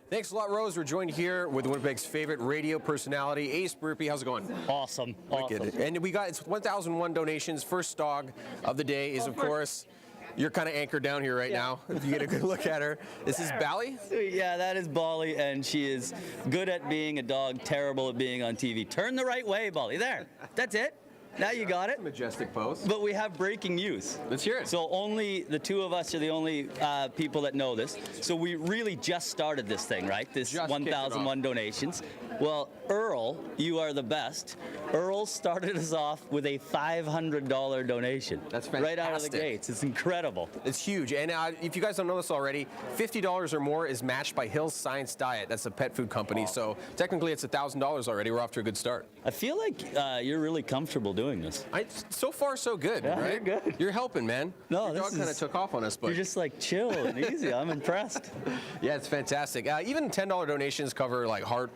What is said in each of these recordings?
Thanks a lot, Rose. We're joined here with Winnipeg's favorite radio personality, Ace Burpee. How's it going? Awesome. Wicked. And we got, it's 1,001 donations. First dog of the day is, of course, you're kind of anchored down here right now, if you get a good look at her. This is Bally? Yeah, that is Bally, and she is good at being a dog, terrible at being on TV. Turn the right way, Bally. There. That's it. Now you got it. Majestic pose. But we have breaking news. Let's hear it. So only the two of us are the only people that know this. So we really just started this thing, right? This 1,001 donations. Well, Earl, you are the best. Earl started us off with a $500 donation. That's fantastic. Right out of the gates. It's incredible. It's huge. And if you guys don't know this already, $50 or more is matched by Hill's Science Diet. That's a pet food company. So technically it's $1,000 already. We're off to a good start. I feel like you're really comfortable doing this. So far, so good, yeah, right? You're good. You're helping, man. No, Your dog kind of took off on us, but you're just like chill and easy. I'm impressed. Yeah, it's fantastic. Even $10 donations cover like heart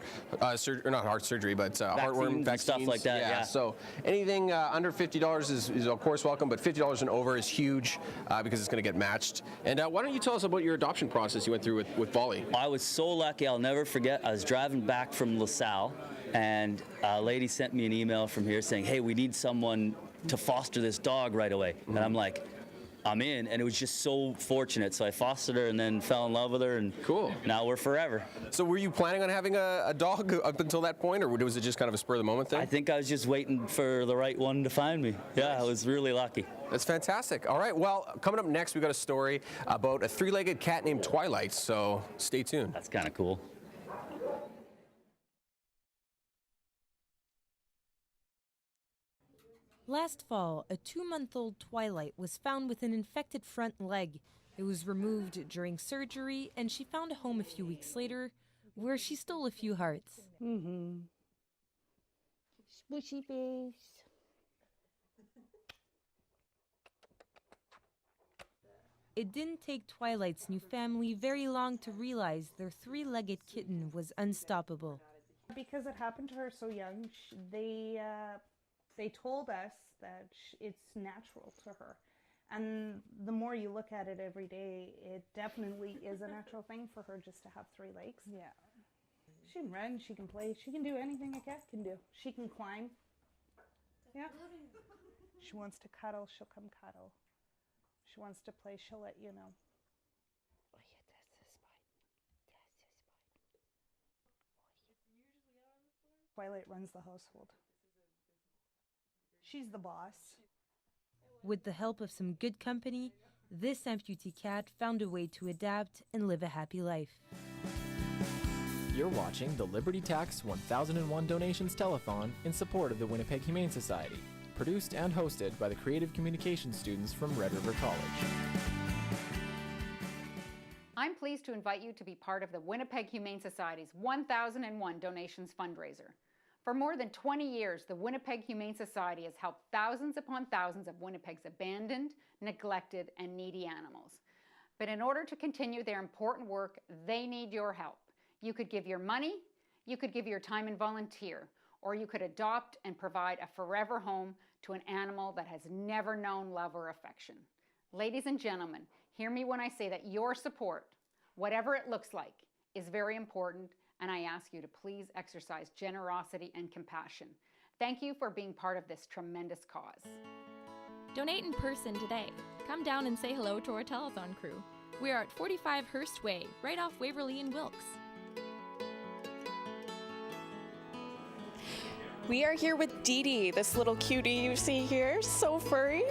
surgery, not heart surgery, but heartworm vaccines, stuff like that. Yeah. So anything under $50 is of course welcome, but $50 and over is huge because it's going to get matched. And why don't you tell us about your adoption process you went through with Bally? I was so lucky. I'll never forget. I was driving back from LaSalle, and a lady sent me an email from here saying, "Hey, we need someone to foster this dog right away." And I'm like, I'm in, and it was just so fortunate. So I fostered her and then fell in love with her, and cool. Now we're forever. So were you planning on having a dog up until that point, or was it just kind of a spur of the moment thing? I think I was just waiting for the right one to find me. Yeah, I was really lucky. That's fantastic. All right, well, coming up next, we got a story about a three-legged cat named Twilight, so stay tuned. That's kind of cool. Last fall, a 2-month-old Twilight was found with an infected front leg. It was removed during surgery, and she found a home a few weeks later, where she stole a few hearts. Smushy face. It didn't take Twilight's new family very long to realize their 3-legged kitten was unstoppable. Because it happened to her so young, they told us that it's natural to her. And the more you look at it every day, it definitely is a natural thing for her just to have 3 legs. Yeah. She can run, she can play, she can do anything a cat can do. She can climb. Yeah. She wants to cuddle, she'll come cuddle. She wants to play, she'll let you know. Oh yeah, that's the spine. That's the spine. Twilight runs the household. She's the boss. With the help of some good company, this amputee cat found a way to adapt and live a happy life. You're watching the Liberty Tax 1001 Donations Telethon in support of the Winnipeg Humane Society, produced and hosted by the Creative Communications students from Red River College. I'm pleased to invite you to be part of the Winnipeg Humane Society's 1001 Donations fundraiser. For more than 20 years, the Winnipeg Humane Society has helped thousands upon thousands of Winnipeg's abandoned, neglected, and needy animals. But in order to continue their important work, they need your help. You could give your money, you could give your time and volunteer, or you could adopt and provide a forever home to an animal that has never known love or affection. Ladies and gentlemen, hear me when I say that your support, whatever it looks like, is very important, and I ask you to please exercise generosity and compassion. Thank you for being part of this tremendous cause. Donate in person today. Come down and say hello to our telethon crew. We are at 45 Hearst Way, right off Waverly and Wilkes. We are here with Dee Dee, this little cutie you see here, so furry.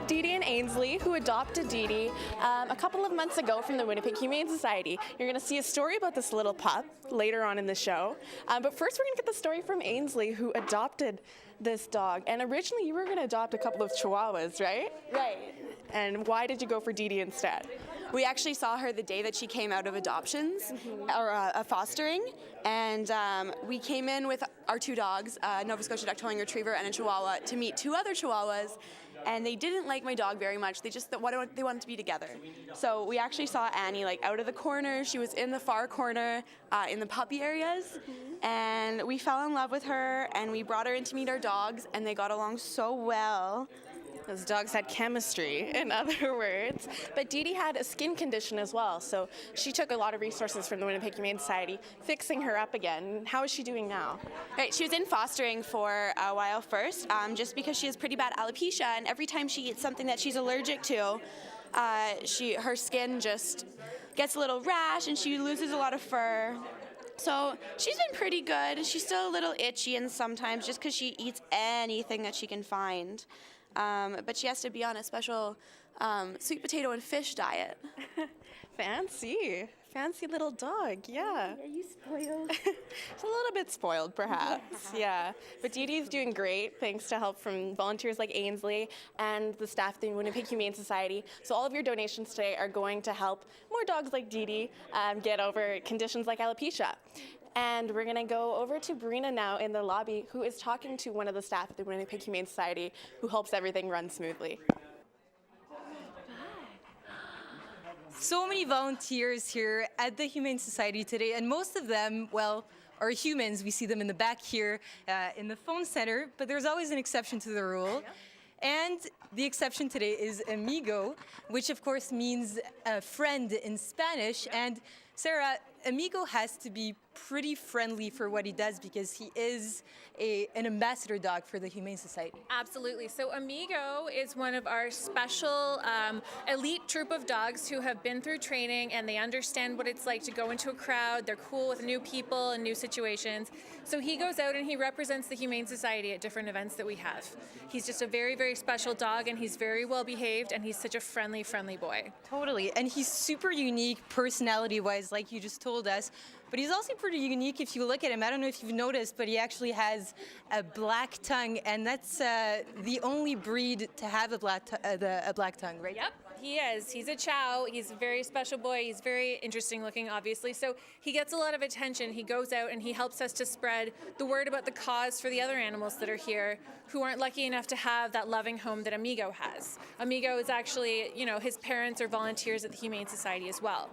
Dee Dee and Ainsley, who adopted Dee Dee a couple of months ago from the Winnipeg Humane Society. You're going to see a story about this little pup later on in the show. But first we're going to get the story from Ainsley, who adopted this dog. And originally you were going to adopt a couple of Chihuahuas, right? Right. And why did you go for Dee Dee instead? We actually saw her the day that she came out of adoptions, or fostering, and we came in with our 2 dogs, a Nova Scotia Duck Towing Retriever and a Chihuahua, to meet 2 other Chihuahuas, and they didn't like my dog very much. They just they wanted to be together. So we actually saw Annie like out of the corner. She was in the far corner in the puppy areas, and we fell in love with her, and we brought her in to meet our dogs, and they got along so well. Those dogs had chemistry, in other words. But Dee Dee had a skin condition as well, so she took a lot of resources from the Winnipeg Humane Society, fixing her up again. How is she doing now? Right, she was in fostering for a while first, just because she has pretty bad alopecia, and every time she eats something that she's allergic to, her skin just gets a little rash and she loses a lot of fur. So she's been pretty good. She's still a little itchy and sometimes just because she eats anything that she can find. But she has to be on a special sweet potato and fish diet. Fancy. Fancy little dog, yeah. Are you spoiled? She's a little bit spoiled, perhaps, yeah. But Dee Dee's doing great, thanks to help from volunteers like Ainsley and the staff at the Winnipeg Humane Society. So all of your donations today are going to help more dogs like Dee Dee get over conditions like alopecia. And we're going to go over to Brina now in the lobby, who is talking to one of the staff at the Winnipeg Humane Society, who helps everything run smoothly. So many volunteers here at the Humane Society today, and most of them, well, are humans. We see them in the back here in the phone center, but there's always an exception to the rule. And the exception today is amigo, which of course means a friend in Spanish. And Sarah, amigo has to be pretty friendly for what he does because he is an ambassador dog for the Humane Society. Absolutely. So Amigo is one of our special elite troop of dogs who have been through training and they understand what it's like to go into a crowd. They're cool with new people and new situations. So he goes out and he represents the Humane Society at different events that we have. He's just a very, very special dog and he's very well behaved and he's such a friendly, friendly boy. Totally. And he's super unique personality-wise, like you just told us. But he's also pretty unique if you look at him. I don't know if you've noticed, but he actually has a black tongue, and that's the only breed to have a black tongue, right? Yep, he is. He's a chow. He's a very special boy. He's very interesting looking, obviously. So he gets a lot of attention. He goes out and he helps us to spread the word about the cause for the other animals that are here who aren't lucky enough to have that loving home that Amigo has. Amigo is actually, you know, his parents are volunteers at the Humane Society as well.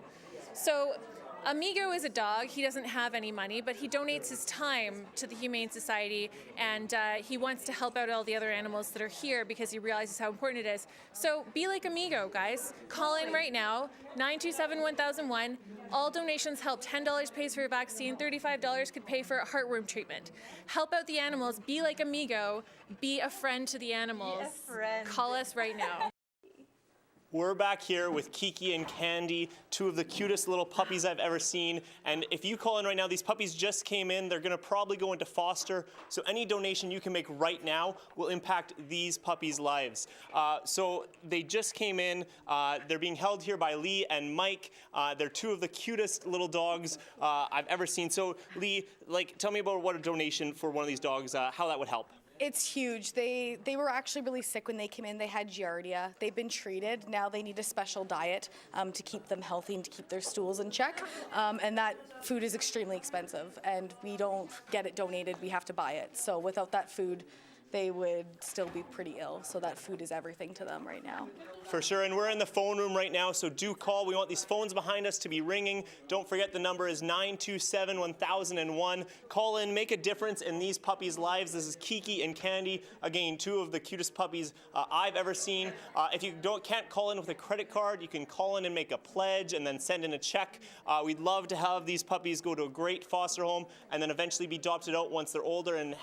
So Amigo is a dog. He doesn't have any money, but he donates his time to the Humane Society, and he wants to help out all the other animals that are here because he realizes how important it is. So be like Amigo, guys. Call in right now, 927-1001. All donations help. $10 pays for a vaccine, $35 could pay for a heartworm treatment. Help out the animals. Be like Amigo. Be a friend to the animals. Be a friend. Call us right now. We're back here with Kiki and Candy, two of the cutest little puppies I've ever seen. And if you call in right now, these puppies just came in. They're gonna probably go into foster. So any donation you can make right now will impact these puppies' lives. So they just came in. They're being held here by Lee and Mike. They're two of the cutest little dogs I've ever seen. So Lee, tell me about what a donation for one of these dogs, how that would help. It's huge. They were actually really sick when they came in. They had giardia. They've been treated. Now they need a special diet to keep them healthy and to keep their stools in check. And that food is extremely expensive. And we don't get it donated. We have to buy it. So without that food, they would still be pretty ill. So that food is everything to them right now. For sure, and we're in the phone room right now, so do call. We want these phones behind us to be ringing. Don't forget the number is 927-1001. Call in, make a difference in these puppies' lives. This is Kiki and Candy, again, two of the cutest puppies I've ever seen. If you can't call in with a credit card, you can call in and make a pledge and then send in a check. We'd love to have these puppies go to a great foster home and then eventually be adopted out once they're older and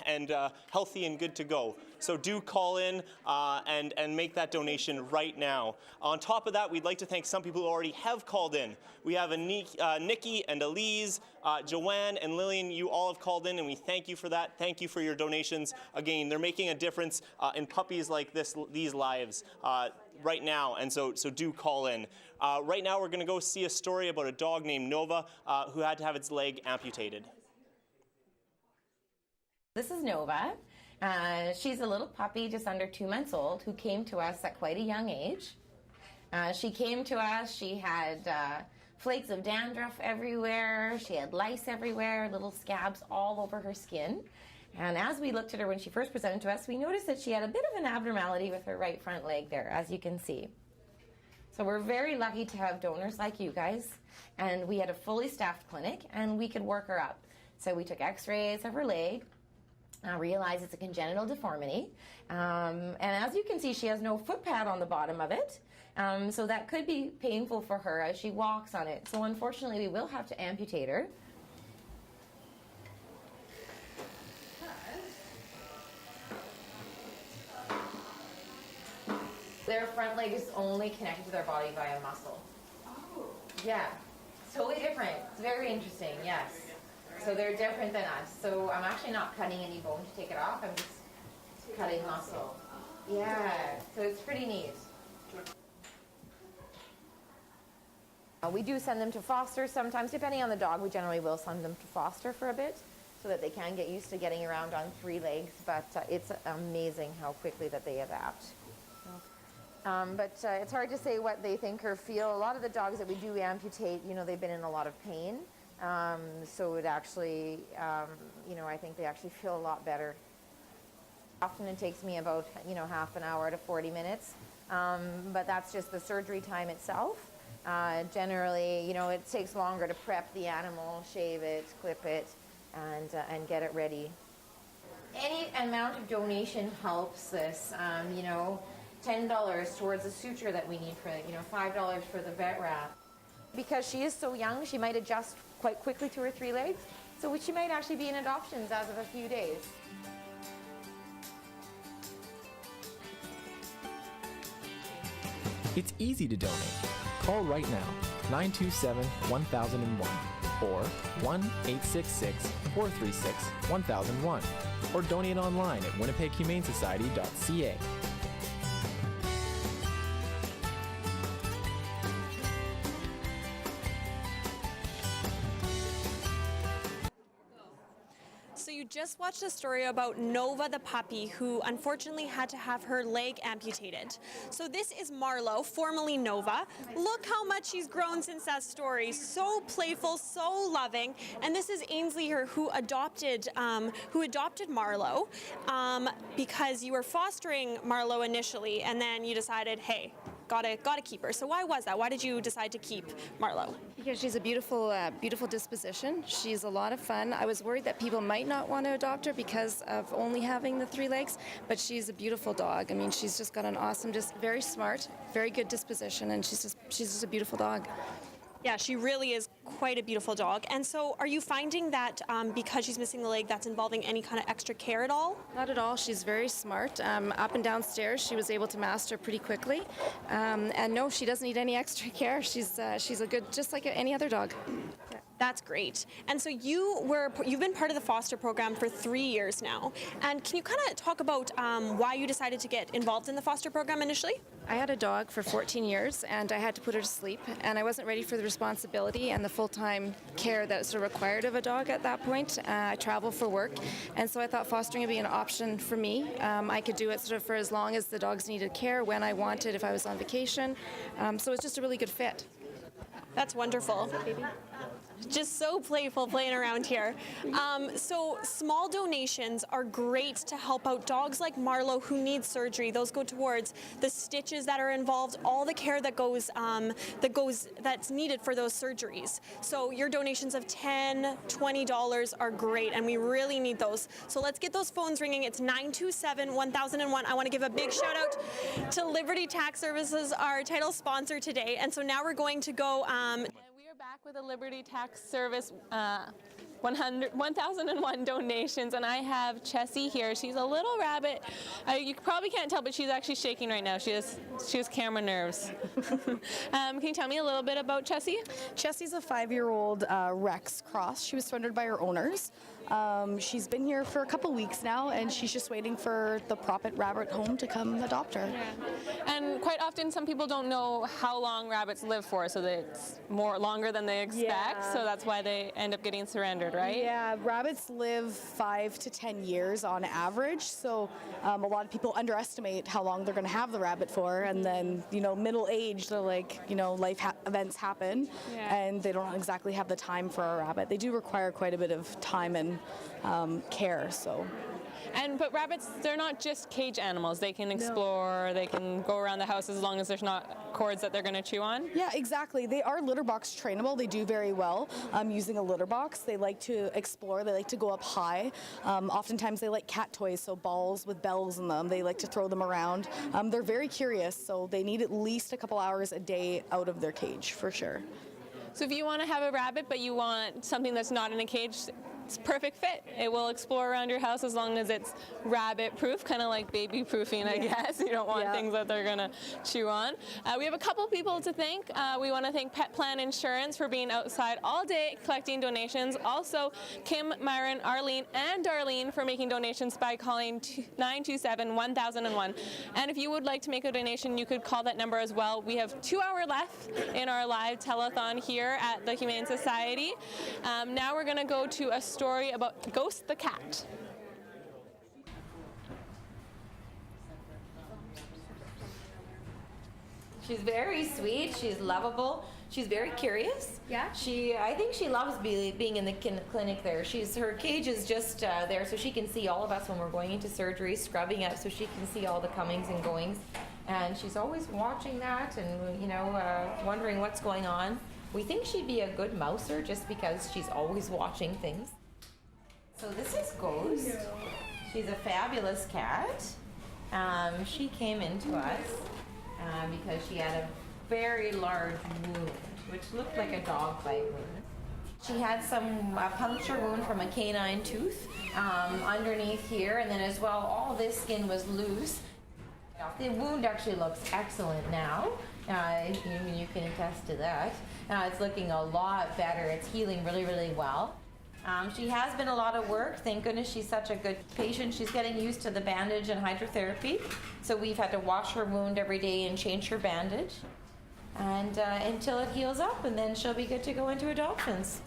healthy and good to go. So do call in and make that donation right now. On top of that, we'd like to thank some people who already have called in. We have Nikki and Elise, Joanne and Lillian. You all have called in, and we thank you for that. Thank you for your donations. Again, they're making a difference in puppies like these lives right now, and so do call in. Right now, we're going to go see a story about a dog named Nova who had to have its leg amputated. This is Nova. She's a little puppy just under 2 months old who came to us at quite a young age. She came to us, she had flakes of dandruff everywhere, she had lice everywhere, little scabs all over her skin. And as we looked at her when she first presented to us, we noticed that she had a bit of an abnormality with her right front leg there, as you can see. So we're very lucky to have donors like you guys, and we had a fully staffed clinic and we could work her up. So we took x-rays of her leg, realize it's a congenital deformity. And as you can see, she has no foot pad on the bottom of it. So that could be painful for her as she walks on it. So unfortunately, we will have to amputate her. Their front leg is only connected to their body by a muscle. Oh. Yeah, it's totally different. It's very interesting, yes. So they're different than us. So I'm actually not cutting any bone to take it off. I'm just cutting muscle. Yeah, so it's pretty neat. We do send them to foster sometimes. Depending on the dog, we generally will send them to foster for a bit so that they can get used to getting around on 3 legs. But it's amazing how quickly that they adapt. But it's hard to say what they think or feel. A lot of the dogs that we do amputate, you know, they've been in a lot of pain. So it actually, you know, I think they actually feel a lot better. Often it takes me about, you know, half an hour to 40 minutes. But that's just the surgery time itself. Generally, you know, it takes longer to prep the animal, shave it, clip it, and get it ready. Any amount of donation helps this, you know. $10 towards the suture that we need for it, you know, $5 for the vet wrap. Because she is so young, she might adjust quite quickly to her 3 legs, so she might actually be in adoptions as of a few days. It's easy to donate. Call right now, 927-1001 or 1-866-436-1001 or donate online at winnipeghumane.ca. Just watched a story about Nova the puppy who unfortunately had to have her leg amputated. So this is Marlo, formerly Nova. Look how much she's grown since that story. So playful, so loving. And this is Ainsley here who adopted Marlo because you were fostering Marlo initially and then you decided, hey, gotta keep her. So why was that? Why did you decide to keep Marlo? Because she's a beautiful, beautiful disposition. She's a lot of fun. I was worried that people might not want to adopt her because of only having the 3 legs, but she's a beautiful dog. I mean, she's just got an awesome, just very smart, very good disposition, and she's just a beautiful dog. Yeah, she really is quite a beautiful dog. And so are you finding that because she's missing the leg, that's involving any kind of extra care at all? Not at all. She's very smart. Up and down stairs, she was able to master pretty quickly. And no, she doesn't need any extra care. She's a good, just like any other dog. Yeah. That's great. And so you've been part of the foster program for 3 years now. And can you kind of talk about why you decided to get involved in the foster program initially? I had a dog for 14 years and I had to put her to sleep, and I wasn't ready for the responsibility and the full-time care that sort of required of a dog at that point. I travel for work, and so I thought fostering would be an option for me. I could do it sort of for as long as the dogs needed care, when I wanted, if I was on vacation. So it's just a really good fit. That's wonderful. Just so playful playing around here. So small donations are great to help out dogs like Marlo who need surgery. Those go towards the stitches that are involved, all the care that's needed for those surgeries. So your donations of $10, $20 are great, and we really need those. So let's get those phones ringing. It's 927-1001. I want to give a big shout out to Liberty Tax Services, our title sponsor today. And so now we're going to go. Back with a Liberty Tax Service 1001 donations, and I have Chessie here. She's a little rabbit. You probably can't tell, but she's actually shaking right now. She has camera nerves. Can you tell me a little bit about Chessie? Chessie's a 5-year-old Rex cross. She was surrendered by her owners. She's been here for a couple weeks now, and she's just waiting for the Prophet Rabbit home to come adopt her. Yeah. And quite often some people don't know how long rabbits live for, so that it's longer than they expect, Yeah. so that's why they end up getting surrendered, right? Yeah, rabbits live 5 to 10 years on average, so a lot of people underestimate how long they're going to have the rabbit for, and then, middle age, they're like, life events happen, and they don't exactly have the time for a rabbit. They do require quite a bit of time and care, so. But rabbits, they're not just cage animals. They can explore, they can go around the house as long as there's not cords that they're going to chew on. Yeah, exactly. They are litter box trainable. They do very well using a litter box. They like to explore. They like to go up high. Oftentimes they like cat toys, so balls with bells in them. They like to throw them around. They're very curious, so they need at least a couple hours a day out of their cage for sure. So if you want to have a rabbit but you want something that's not in a cage, it's a perfect fit. It will explore around your house as long as it's rabbit proof, kind of like baby proofing, I guess. You don't want things that they're going to chew on. We have a couple people to thank. We want to thank Pet Plan Insurance for being outside all day collecting donations. Also, Kim, Myron, Arlene, and Darlene for making donations by calling 927-1001. And if you would like to make a donation, you could call that number as well. We have 2 hours left in our live telethon here at the Humane Society. Now we're going to go to a story about Ghost the cat. She's very sweet. She's lovable. She's very curious. Yeah. I think she loves being in the clinic there. Her cage is just there so she can see all of us when we're going into surgery, scrubbing up so she can see all the comings and goings. And she's always watching that and, wondering what's going on. We think she'd be a good mouser just because she's always watching things. So this is Ghost. She's a fabulous cat. She came into us because she had a very large wound, which looked like a dog bite wound. She had a puncture wound from a canine tooth underneath here, and then as well, all this skin was loose. The wound actually looks excellent now. You can attest to that. It's looking a lot better. It's healing really, really well. She has been a lot of work. Thank goodness she's such a good patient. She's getting used to the bandage and hydrotherapy. So we've had to wash her wound every day and change her bandage. And until it heals up, and then she'll be good to go into adoptions.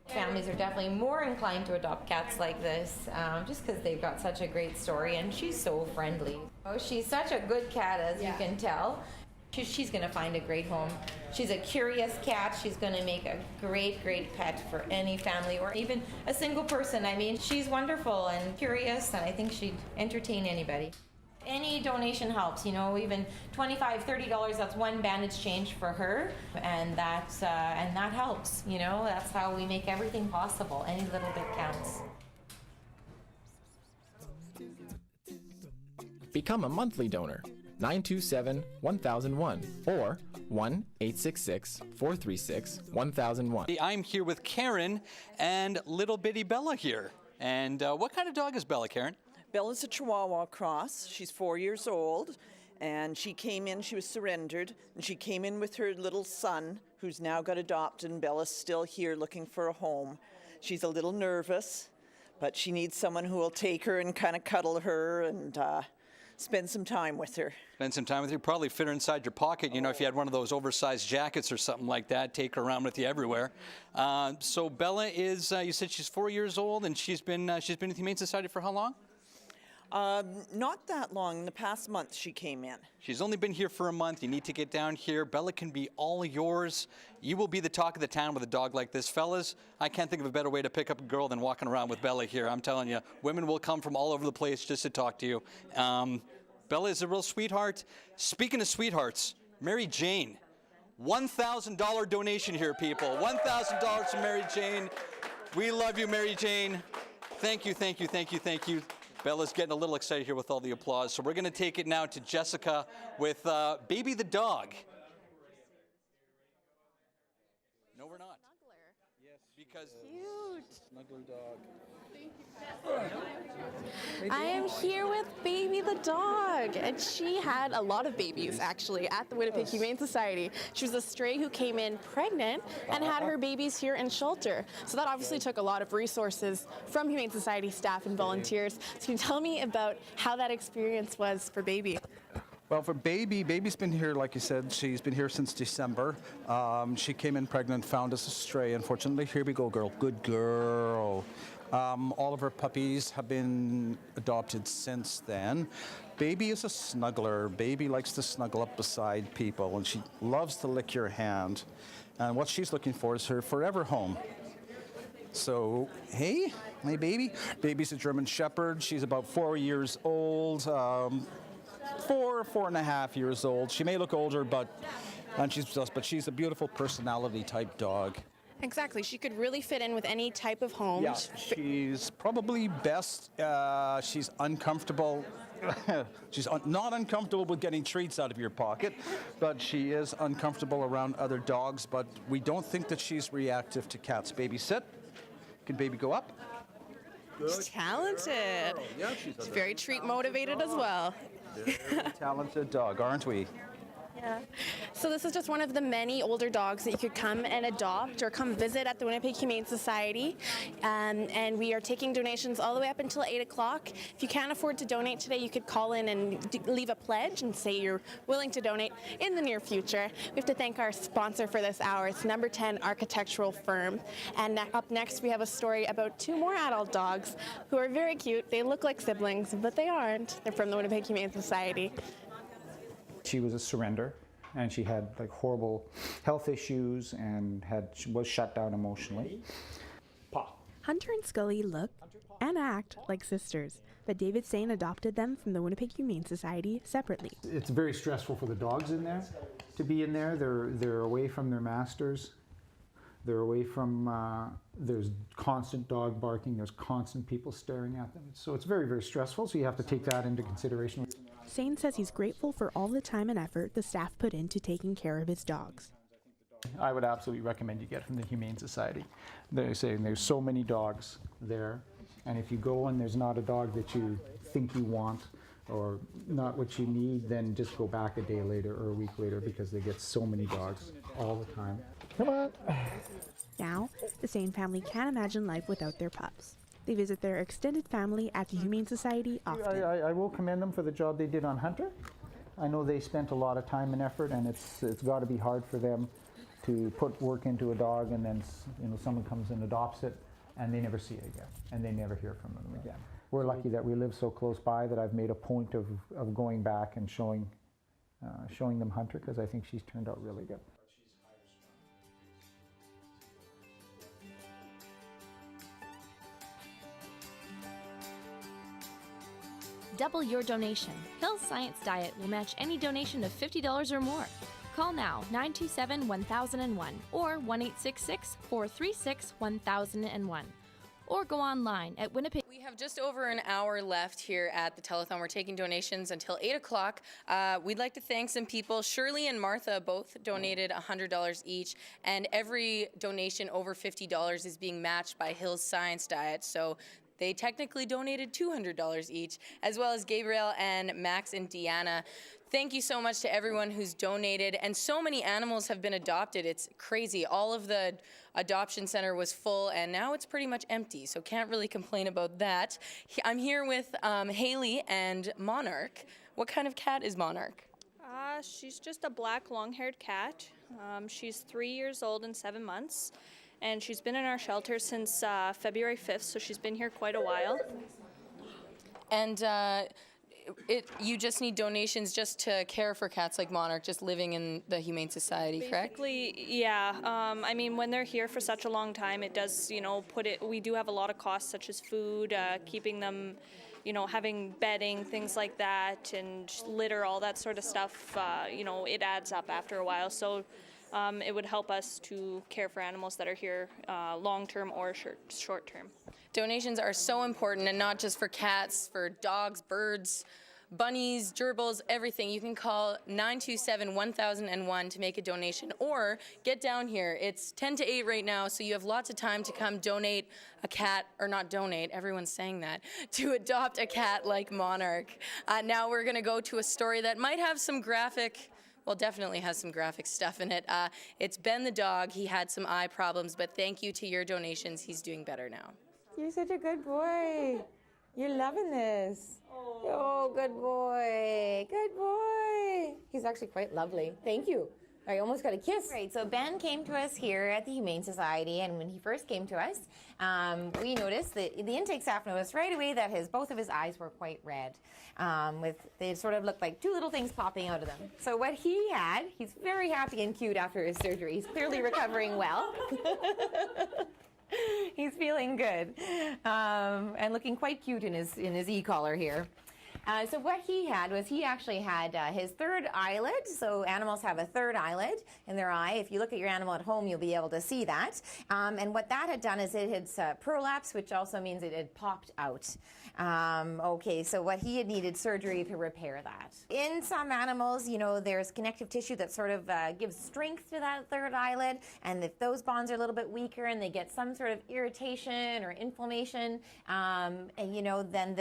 Families are definitely more inclined to adopt cats like this, just because they've got such a great story, and she's so friendly. Oh, she's such a good cat, as you can tell. She's going to find a great home. She's a curious cat. She's going to make a great, great pet for any family or even a single person. I mean, she's wonderful and curious, and I think she'd entertain anybody. Any donation helps, even $25, $30, that's one bandage change for her, and that helps, that's how we make everything possible. Any little bit counts. Become a monthly donor. 927-1001 or 1-866-436-1001. I'm here with Karen and little bitty Bella here. And what kind of dog is Bella, Karen? Bella's a Chihuahua cross. She's 4 years old, and she was surrendered, and she came in with her little son, who's now got adopted, and Bella's still here looking for a home. She's a little nervous, but she needs someone who will take her and kind of cuddle her and spend some time with her. Spend some time with her. Probably fit her inside your pocket. If you had one of those oversized jackets or something like that, take her around with you everywhere. So Bella is, you said she's 4 years old, and she's been at the Humane Society for how long? Not that long. In the past month she came in. She's only been here for a month. You need to get down here. Bella can be all yours. You will be the talk of the town with a dog like this. Fellas, I can't think of a better way to pick up a girl than walking around with Bella here. I'm telling you, women will come from all over the place just to talk to you. Bella is a real sweetheart. Speaking of sweethearts, Mary Jane. $1,000 donation here, people. $1,000 to Mary Jane. We love you, Mary Jane. Thank you, thank you, thank you, thank you. Bella's getting a little excited here with all the applause. So we're going to take it now to Jessica with Baby the dog. No, we're not. Snuggler. Yes, because cute. Snuggler dog. I am here with Baby the dog, and she had a lot of babies actually at the Winnipeg Humane Society. She was a stray who came in pregnant and had her babies here in shelter. So that obviously took a lot of resources from Humane Society staff and volunteers. So can you tell me about how that experience was for Baby? Well, for Baby's been here, like you said, she's been here since December. She came in pregnant, found us a stray, unfortunately. Here we go, girl. Good girl. All of her puppies have been adopted since then. Baby is a snuggler. Baby likes to snuggle up beside people, and she loves to lick your hand. And what she's looking for is her forever home. So, hey, my baby. Baby's a German Shepherd. She's about 4 years old. 4.5 years old. She may look older, but she's a beautiful personality type dog. Exactly. She could really fit in with any type of home. Yeah, she's probably best. She's uncomfortable. She's not uncomfortable with getting treats out of your pocket, but she is uncomfortable around other dogs. But we don't think that she's reactive to cats. Baby, sit. Can baby go up? She's talented. Girl. Yeah, she's very treat motivated as well. Very talented dog, aren't we? Yeah. So this is just one of the many older dogs that you could come and adopt or come visit at the Winnipeg Humane Society. And we are taking donations all the way up until 8 o'clock. If you can't afford to donate today, you could call in and leave a pledge and say you're willing to donate in the near future. We have to thank our sponsor for this hour. It's Number 10 Architectural Firm. And up next, we have a story about 2 more adult dogs who are very cute. They look like siblings, but they aren't. They're from the Winnipeg Humane Society. She was a surrender, and she had like horrible health issues and was shut down emotionally. Hunter and Scully look and act like sisters, but David Sain adopted them from the Winnipeg Humane Society separately. It's very stressful for the dogs in there to be in there. They're away from their masters. They're away from, there's constant dog barking, there's constant people staring at them. So it's very, very stressful, so you have to take that into consideration. Sain says he's grateful for all the time and effort the staff put into taking care of his dogs. I would absolutely recommend you get from the Humane Society. They're saying there's so many dogs there, and if you go and there's not a dog that you think you want or not what you need, then just go back a day later or a week later because they get so many dogs all the time. Come on. Now, the Sain family can't imagine life without their pups. They visit their extended family at the Humane Society often. I will commend them for the job they did on Hunter. I know they spent a lot of time and effort, and it's got to be hard for them to put work into a dog, and then someone comes and adopts it, and they never see it again, and they never hear from them again. We're lucky that we live so close by that I've made a point of going back and showing them Hunter, because I think she's turned out really good. Double your donation. Hill's Science Diet will match any donation of $50 or more. Call now 927-1001 or 1-866-436-1001. Or go online at Winnipeg. We have just over an hour left here at the telethon. We're taking donations until 8 o'clock. We'd like to thank some people. Shirley and Martha both donated $100 each, and every donation over $50 is being matched by Hill's Science Diet. So they technically donated $200 each, as well as Gabriel and Max and Deanna. Thank you so much to everyone who's donated, and so many animals have been adopted. It's crazy. All of the adoption center was full, and now it's pretty much empty, so can't really complain about that. I'm here with Haley and Monarch. What kind of cat is Monarch? She's just a black long-haired cat. She's 3 years old and 7 months. And she's been in our shelter since February 5th, so she's been here quite a while. And you just need donations just to care for cats like Monarch, just living in the Humane Society, correct? Basically, yeah. I mean, when they're here for such a long time, it does, we do have a lot of costs, such as food, keeping them, having bedding, things like that, and litter, all that sort of stuff. It adds up after a while. So it would help us to care for animals that are here long-term or short-term. Donations are so important, and not just for cats, for dogs, birds, bunnies, gerbils, everything. You can call 927-1001 to make a donation, or get down here. It's 10 to 8 right now, so you have lots of time to come donate a cat, or not donate, everyone's saying that, to adopt a cat like Monarch. Now we're going to go to a story that might have some graphic, well, definitely has some graphic stuff in it. It's Ben the dog. He had some eye problems, but thank you to your donations. He's doing better now. You're such a good boy. You're loving this. Oh, good boy. Good boy. He's actually quite lovely. Thank you. I almost got a kiss. Right, so Ben came to us here at the Humane Society, and when he first came to us, we noticed that the intake staff noticed right away that both of his eyes were quite red. They sort of looked like two little things popping out of them. So what he had, he's very happy and cute after his surgery. He's clearly recovering well. He's feeling good and looking quite cute in his e-collar here. So what he had was he actually had his third eyelid. So animals have a third eyelid in their eye. If you look at your animal at home, you'll be able to see that. And what that had done is it had prolapsed, which also means it had popped out. Okay, so what he had needed surgery to repair that. In some animals, you know, there's connective tissue that sort of gives strength to that third eyelid. And if those bonds are a little bit weaker and they get some sort of irritation or inflammation, and, you know, then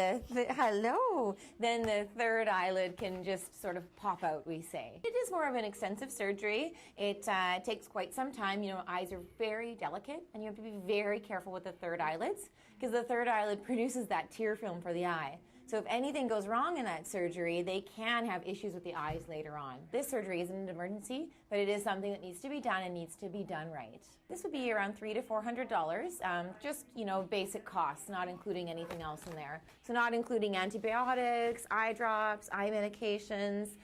then the third eyelid can just sort of pop out, we say. It is more of an extensive surgery. It takes quite some time. You know, eyes are very delicate, and you have to be very careful with the third eyelids because the third eyelid produces that tear film for the eye. So if anything goes wrong in that surgery, they can have issues with the eyes later on. This surgery isn't an emergency, but it is something that needs to be done and needs to be done right. This would be around $300 to $400, just, you know, basic costs, not including anything else in there. So not including antibiotics, eye drops, eye medications,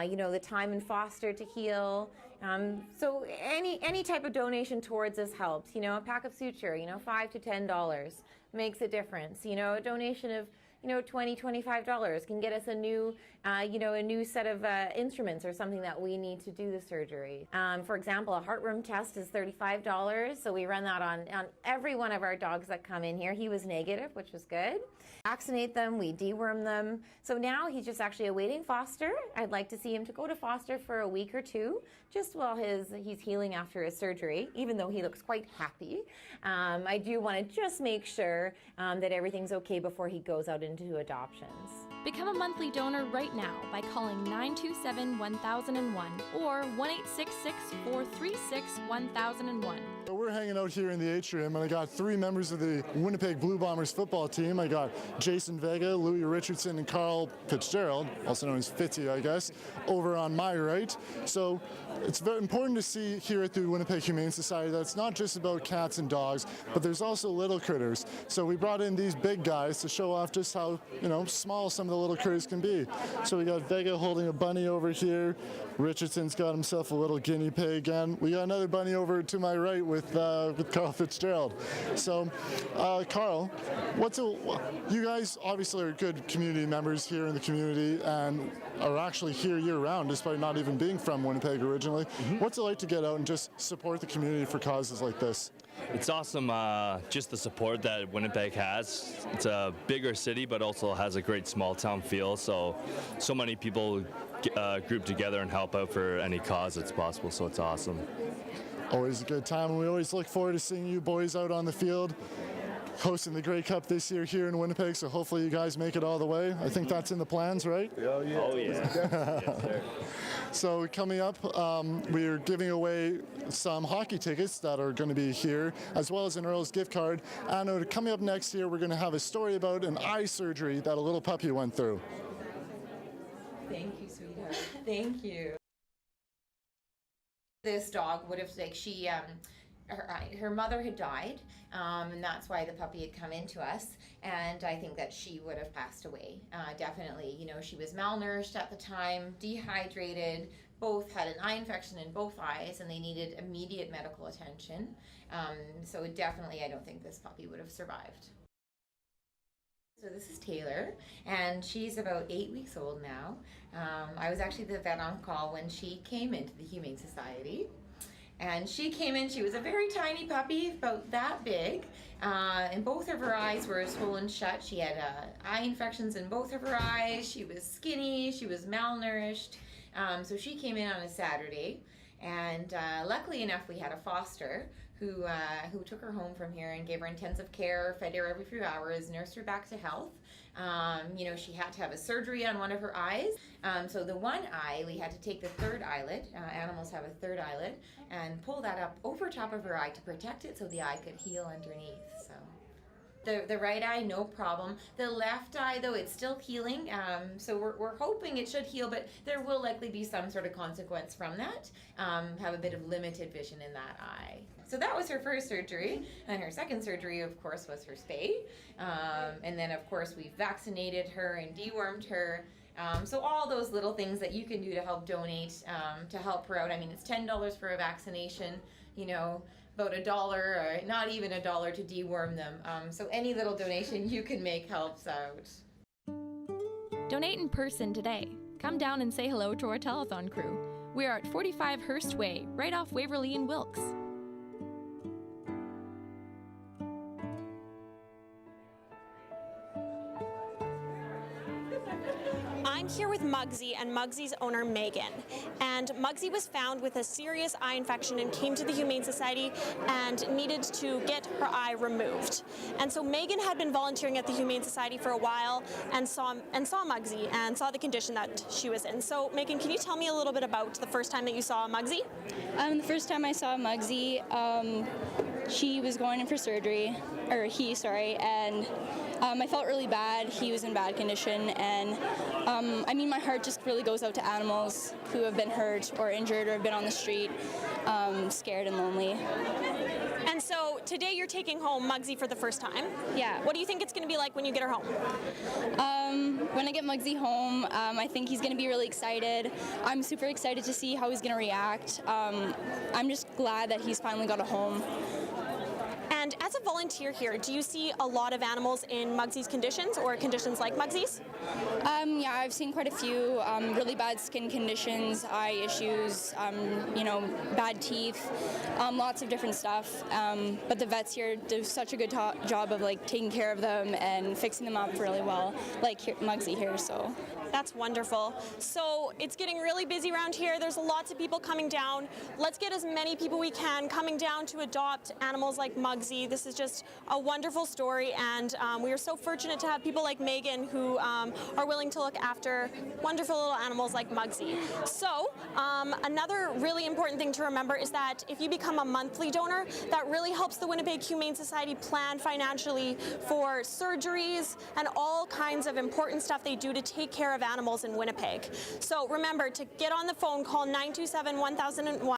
you know, the time in foster to heal. So any type of donation towards this helps. You know, a pack of suture, you know, $5 to $10 makes a difference. You know, a donation of $20, $25 can get us a new, a new set of instruments or something that we need to do the surgery. For example, a heartworm test is $35, so we run that on every one of our dogs that come in here. He was negative, which was good. Vaccinate them, we deworm them. So now he's just actually awaiting foster. I'd like to see him to go to foster for a week or two, just while he's healing after his surgery, even though he looks quite happy. I do want to just make sure that everything's okay before he goes out into adoptions. Become a monthly donor right now by calling 927-1001 or 1-866-436-1001. We're hanging out here in the atrium, and I got three members of the Winnipeg Blue Bombers football team. I got Jason Vega, Louis Richardson, and Carl Fitzgerald, also known as Fitzy, I guess, over on my right. So it's very important to see here at the Winnipeg Humane Society that it's not just about cats and dogs, but there's also little critters. So we brought in these big guys to show off just how, you know, small some of the little critters can be. So we got Vega holding a bunny over here. Richardson's got himself a little guinea pig, and we got another bunny over to my right with Carl Fitzgerald. So, Carl, you guys obviously are good community members here in the community and are actually here year-round despite not even being from Winnipeg originally. What's it like to get out and just support the community for causes like this? It's awesome, just the support that Winnipeg has. It's a bigger city, but also has a great small town feel. So many people group together and help out for any cause that's possible. So it's awesome. Always a good time, and we always look forward to seeing you boys out on the field, hosting the Grey Cup this year here in Winnipeg. So hopefully you guys make it all the way. I think that's in the plans, right? Oh yeah. Oh, yeah. Yes, sir. So coming up, we're giving away some hockey tickets that are going to be here, as well as an Earl's gift card. And coming up next here, we're going to have a story about an eye surgery that a little puppy went through. Thank you, sweetheart. Thank you. This dog would have, like, her mother had died, and that's why the puppy had come into us, and I think that she would have passed away. Definitely, you know, she was malnourished at the time, dehydrated, both had an eye infection in both eyes, and they needed immediate medical attention. So definitely, I don't think this puppy would have survived. So this is Taylor, and she's about 8 weeks old now. I was actually the vet on call when she came into the Humane Society. And she came in, she was a very tiny puppy, about that big, and both of her eyes were swollen shut. She had eye infections in both of her eyes. She was skinny, she was malnourished. So she came in on a Saturday, and luckily enough we had a foster who took her home from here and gave her intensive care, fed her every few hours, nursed her back to health. You know, she had to have a surgery on one of her eyes. So the one eye, we had to take the third eyelid, animals have a third eyelid, and pull that up over top of her eye to protect it so the eye could heal underneath. So the right eye, no problem. The left eye, though, it's still healing. So we're hoping it should heal, but there will likely be some sort of consequence from that. Have a bit of limited vision in that eye. So that was her first surgery, and her second surgery, of course, was her spay. And then, of course, we vaccinated her and dewormed her. So all those little things that you can do to help donate, to help her out. I mean, it's $10 for a vaccination, you know, about $1 or not even $1 to deworm them. So any little donation you can make helps out. Donate in person today. Come down and say hello to our telethon crew. We are at 45 Hearst Way, right off Waverly and Wilkes. I'm here with Muggsy and Muggsy's owner Megan. And Muggsy was found with a serious eye infection and came to the Humane Society and needed to get her eye removed. And so Megan had been volunteering at the Humane Society for a while and saw Muggsy and saw the condition that she was in. So Megan, can you tell me a little bit about the first time that you saw Muggsy? The first time I saw Muggsy, she was going in for surgery, or he, sorry, and I felt really bad. He was in bad condition, and I mean, my heart just really goes out to animals who have been hurt or injured or have been on the street, scared and lonely. And so today you're taking home Muggsy for the first time. Yeah. What do you think it's going to be like when you get her home? When I get Muggsy home, I think he's going to be really excited. I'm super excited to see how he's going to react. I'm just glad that he's finally got a home. And as a volunteer here, do you see a lot of animals in Muggsy's conditions or conditions like Muggsy's? Yeah, I've seen quite a few really bad skin conditions, eye issues, you know, bad teeth, lots of different stuff. But the vets here do such a good job of like taking care of them and fixing them up really well, like Muggsy here. So. That's wonderful. So it's getting really busy around here. There's lots of people coming down. Let's get as many people we can coming down to adopt animals like Muggsy. This is just a wonderful story, and we are so fortunate to have people like Megan who are willing to look after wonderful little animals like Muggsy. So another really important thing to remember is that if you become a monthly donor, that really helps the Winnipeg Humane Society plan financially for surgeries and all kinds of important stuff they do to take care of animals in Winnipeg. So remember to get on the phone, call 927-1001.